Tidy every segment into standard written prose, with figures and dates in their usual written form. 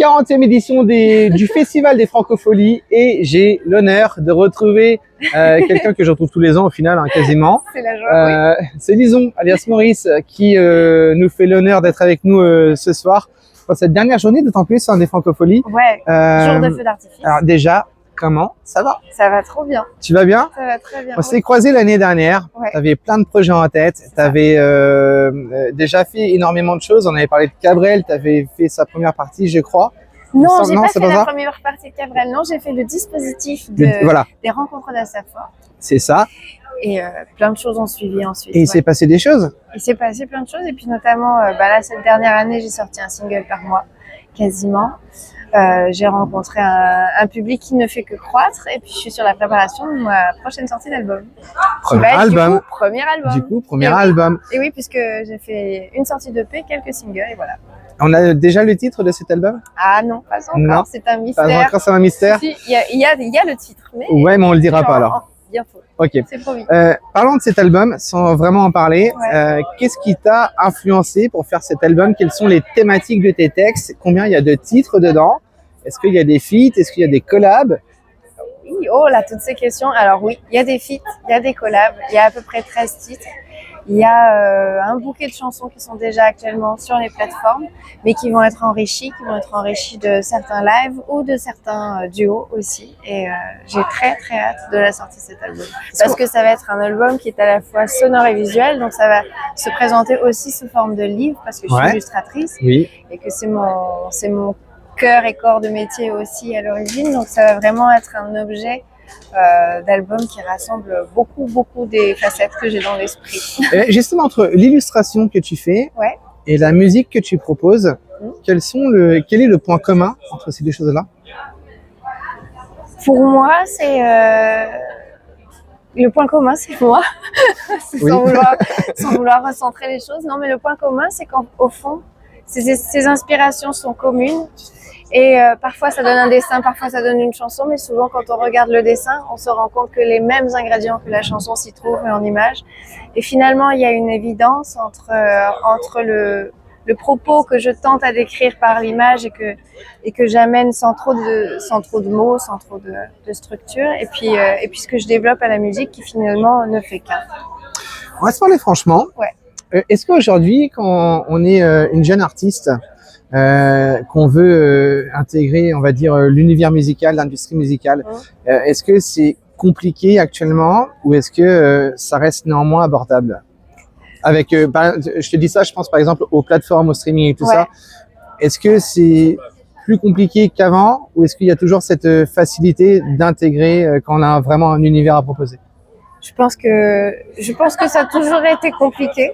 40e édition du Festival des Francopholies et j'ai l'honneur de retrouver quelqu'un que je retrouve tous les ans au final, hein, quasiment. C'est la joie, oui. C'est Lison, alias Maurice, qui nous fait l'honneur d'être avec nous ce soir pour cette dernière journée, d'autant plus des Francopholies. Ouais, jour de feu d'artifice. Alors déjà, comment ça va? Ça va trop bien. Tu vas bien? Ça va très bien. On s'est croisés l'année dernière. Ouais. Tu avais plein de projets en tête. Tu avais déjà fait énormément de choses. On avait parlé de Cabrel. Tu avais fait sa première partie, je crois. Non, j'ai pas fait la première partie de Cabrel. Non, j'ai fait le dispositif des rencontres d'Assafort. C'est ça. Et plein de choses ont suivi ensuite. Et il s'est passé des choses? Il s'est passé plein de choses. Et puis notamment, là, cette dernière année, j'ai sorti un single par mois, quasiment. J'ai rencontré un public qui ne fait que croître. Et puis, je suis sur la préparation de ma prochaine sortie d'album. Premier album. Du coup, premier album. Et oui, puisque j'ai fait une sortie d'EP, quelques singles, et voilà. On a déjà le titre de cet album? Ah non, pas encore, c'est un mystère. Pas encore, c'est un mystère? Si, il y a le titre, mais... Ouais, mais on le dira pas alors. Bientôt. Ok. C'est promis. Parlons de cet album, sans vraiment en parler. Ouais. Qu'est-ce qui t'a influencé pour faire cet album? Quelles sont les thématiques de tes textes? Combien il y a de titres dedans? Est-ce qu'il y a des feats? Est-ce qu'il y a des collabs? Oui, oh là, toutes ces questions. Alors oui, il y a des feats, il y a des collabs, il y a à peu près 13 titres. Il y a un bouquet de chansons qui sont déjà actuellement sur les plateformes, mais qui vont être enrichies, de certains lives ou de certains duos aussi. Et j'ai très très hâte de la sortie de cet album. Parce que ça va être un album qui est à la fois sonore et visuel, donc ça va se présenter aussi sous forme de livre, parce que je suis illustratrice, et que c'est mon cœur et corps de métier aussi à l'origine, donc ça va vraiment être un objet d'album qui rassemble beaucoup des facettes que j'ai dans l'esprit. Justement, entre l'illustration que tu fais et la musique que tu proposes, quel est le point commun entre ces deux choses-là? Pour moi, c'est le point commun, c'est moi. sans vouloir recentrer les choses. Non, mais le point commun, c'est qu'au fond, ces inspirations sont communes. Et parfois ça donne un dessin, parfois ça donne une chanson, mais souvent quand on regarde le dessin, on se rend compte que les mêmes ingrédients que la chanson s'y trouvent, mais en image. Et finalement, il y a une évidence entre le propos que je tente à décrire par l'image et que j'amène sans trop de mots, sans trop de structure, et puis ce que je développe à la musique qui finalement ne fait qu'un. On va se parler franchement. Ouais. Est-ce qu'aujourd'hui, quand on est une jeune artiste, qu'on veut intégrer, on va dire, l'univers musical, l'industrie musicale, est-ce que c'est compliqué actuellement ou est-ce que ça reste néanmoins abordable? Je te dis ça, je pense par exemple aux plateformes, au streaming et tout ça. Est-ce que c'est plus compliqué qu'avant ou est-ce qu'il y a toujours cette facilité d'intégrer quand on a vraiment un univers à proposer? Je pense que ça a toujours été compliqué.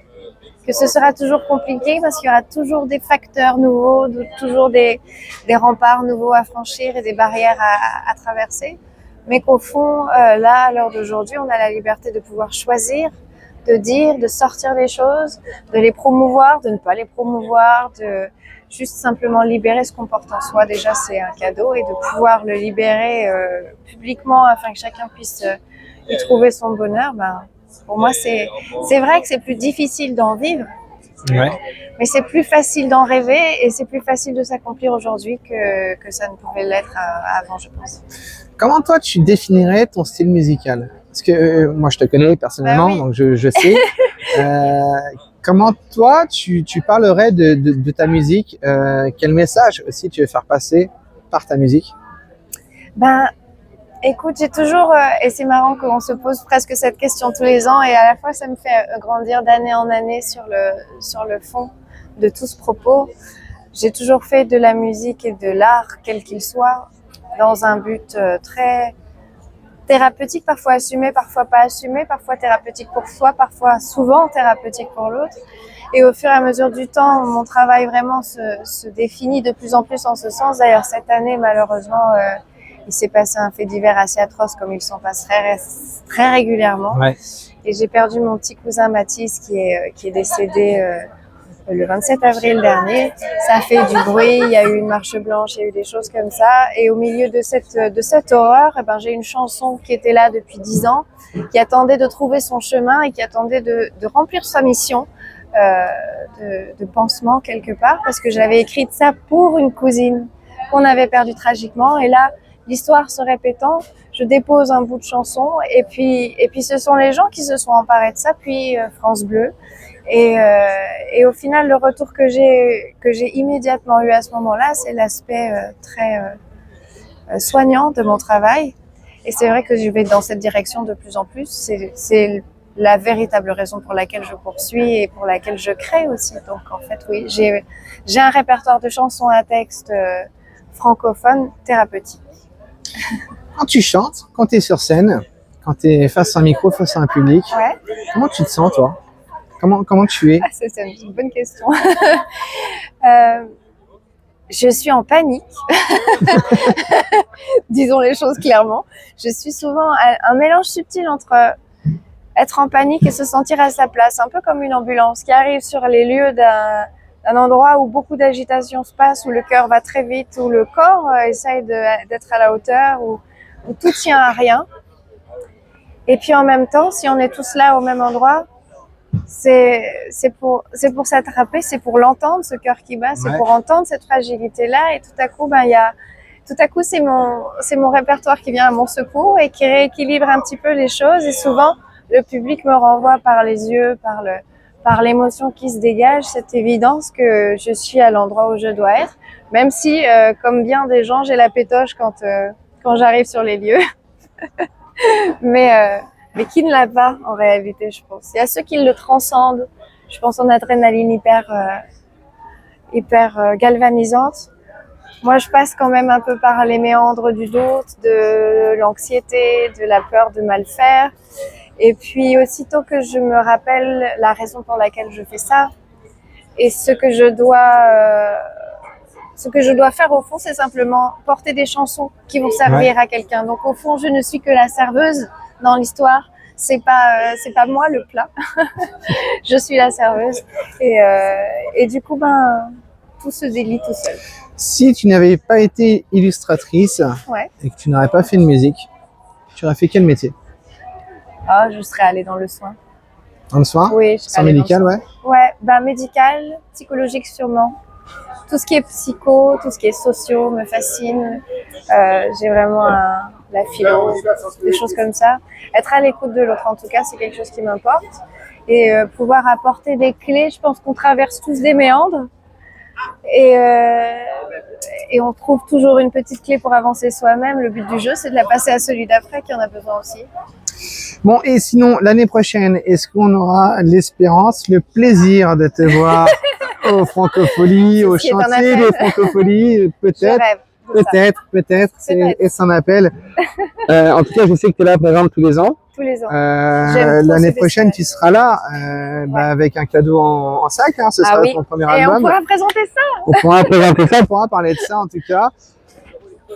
Que ce sera toujours compliqué parce qu'il y aura toujours des facteurs nouveaux, toujours des remparts nouveaux à franchir et des barrières à traverser. Mais qu'au fond, là, à l'heure d'aujourd'hui, on a la liberté de pouvoir choisir, de dire, de sortir les choses, de les promouvoir, de ne pas les promouvoir, de juste simplement libérer ce qu'on porte en soi. Déjà, c'est un cadeau et de pouvoir le libérer publiquement afin que chacun puisse y trouver son bonheur, pour moi, c'est vrai que c'est plus difficile d'en vivre, mais c'est plus facile d'en rêver et c'est plus facile de s'accomplir aujourd'hui que ça ne pouvait l'être avant, je pense. Comment toi, tu définirais ton style musical? Parce que moi, je te connais personnellement, donc je sais. Comment toi, tu parlerais de ta musique? Quel message aussi tu veux faire passer par ta musique? Écoute, j'ai toujours, et c'est marrant qu'on se pose presque cette question tous les ans, et à la fois ça me fait grandir d'année en année sur le fond de tout ce propos. J'ai toujours fait de la musique et de l'art, quel qu'il soit, dans un but très thérapeutique, parfois assumé, parfois pas assumé, parfois thérapeutique pour soi, parfois souvent thérapeutique pour l'autre. Et au fur et à mesure du temps, mon travail vraiment se définit de plus en plus en ce sens. D'ailleurs, cette année, malheureusement, il s'est passé un fait divers assez atroce comme il s'en passe très régulièrement. Et j'ai perdu mon petit cousin Mathis qui est décédé le 27 avril dernier. Ça a fait du bruit, il y a eu une marche blanche, il y a eu des choses comme ça. Et au milieu de cette horreur, j'ai une chanson qui était là depuis 10 ans, qui attendait de trouver son chemin et qui attendait de remplir sa mission de pansement quelque part, parce que j'avais écrit ça pour une cousine qu'on avait perdu tragiquement. Et là, l'histoire se répétant, je dépose un bout de chanson et puis ce sont les gens qui se sont emparés de ça, puis France Bleu. Et au final, le retour que j'ai immédiatement eu à ce moment-là, c'est l'aspect très soignant de mon travail. Et c'est vrai que je vais dans cette direction de plus en plus. C'est la véritable raison pour laquelle je poursuis et pour laquelle je crée aussi. Donc en fait, oui, j'ai un répertoire de chansons à texte francophone thérapeutique. Quand tu chantes, quand tu es sur scène, quand tu es face à un micro, face à un public, Ouais. comment tu te sens, toi? Comment tu es? Ah, c'est une bonne question. Je suis en panique. Disons les choses clairement. Je suis souvent un mélange subtil entre être en panique et se sentir à sa place, un peu comme une ambulance qui arrive sur les lieux d'un endroit où beaucoup d'agitation se passe, où le cœur va très vite, où le corps essaye d'être à la hauteur, où tout tient à rien. Et puis en même temps, si on est tous là au même endroit, c'est pour s'attraper, c'est pour l'entendre, ce cœur qui bat, c'est pour entendre cette fragilité-là. Et tout à coup, c'est mon répertoire qui vient à mon secours et qui rééquilibre un petit peu les choses. Et souvent, le public me renvoie par les yeux, par l'émotion qui se dégage, cette évidence que je suis à l'endroit où je dois être. Même si, comme bien des gens, j'ai la pétoche quand j'arrive sur les lieux. Mais qui ne l'a pas en réalité, je pense. Il y a ceux qui le transcendent. Je pense en adrénaline hyper galvanisante. Moi, je passe quand même un peu par les méandres du doute, de l'anxiété, de la peur de mal faire. Et puis, aussitôt que je me rappelle la raison pour laquelle je fais ça, et ce que je dois faire au fond, c'est simplement porter des chansons qui vont servir à quelqu'un. Donc, au fond, je ne suis que la serveuse dans l'histoire. C'est pas moi le plat. Je suis la serveuse. Et du coup, tout se délie tout seul. Si tu n'avais pas été illustratrice et que tu n'aurais pas fait de musique, tu aurais fait quel métier? Ah, je serais allée dans le soin. Dans le soin? Oui, je serais Soin allée médical, dans le soin. Ouais, médical, psychologique sûrement. Tout ce qui est psycho, tout ce qui est socio me fascine. J'ai vraiment la philo, des choses comme ça. Être à l'écoute de l'autre, en tout cas, c'est quelque chose qui m'importe. Et pouvoir apporter des clés, je pense qu'on traverse tous des méandres. Et on trouve toujours une petite clé pour avancer soi-même. Le but du jeu, c'est de la passer à celui d'après qui en a besoin aussi. Bon, et sinon, l'année prochaine, est-ce qu'on aura l'espérance, le plaisir de te voir aux Francopholies, au chantier des Francopholies? Peut-être, peut-être, c'est un appel. En tout cas, je sais que tu es là, par exemple, tous les ans. Tous les ans. L'année prochaine, tu seras là avec un cadeau en sac. Hein, ce sera ton premier album. Et on pourra présenter ça. On pourra présenter ça, on pourra parler de ça en tout cas.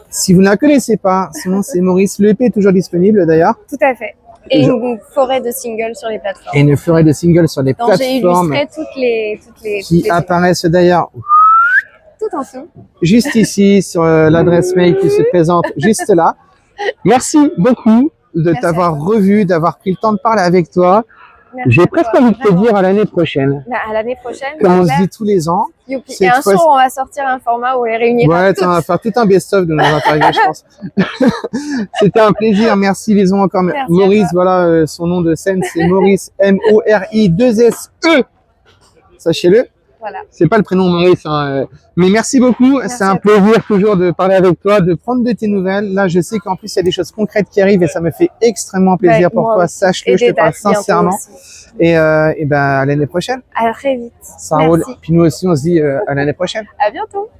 Si vous ne la connaissez pas, sinon c'est Maurice. Le EP est toujours disponible d'ailleurs. Tout à fait. Et une forêt de singles sur les plateformes. Et une forêt de singles sur les plateformes. J'ai illustré toutes les qui apparaissent d'ailleurs tout en dessous. Juste ici sur l'adresse mail qui se présente juste là. Merci beaucoup de t'avoir revu, d'avoir pris le temps de parler avec toi. J'ai presque envie de te dire à l'année prochaine. À l'année prochaine. Comme on se dit tous les ans. Et un jour, on va sortir un format où on les réunira. Ouais, on va faire tout un best-of de nos interviews, je pense. C'était un plaisir. Merci, Lison, encore. Merci Maurice, voilà, son nom de scène, c'est Maurice, M-O-R-I-2-S-E. Sachez-le. Voilà. C'est pas le prénom Maurice, hein. Mais merci beaucoup. C'est un plaisir toujours de parler avec toi, de prendre de tes nouvelles. Là, je sais qu'en plus, il y a des choses concrètes qui arrivent et ça me fait extrêmement plaisir pour toi. Sache-le, je te parle sincèrement. Et à l'année prochaine. À très vite. Ça roule. Puis nous aussi, on se dit à l'année prochaine. À bientôt.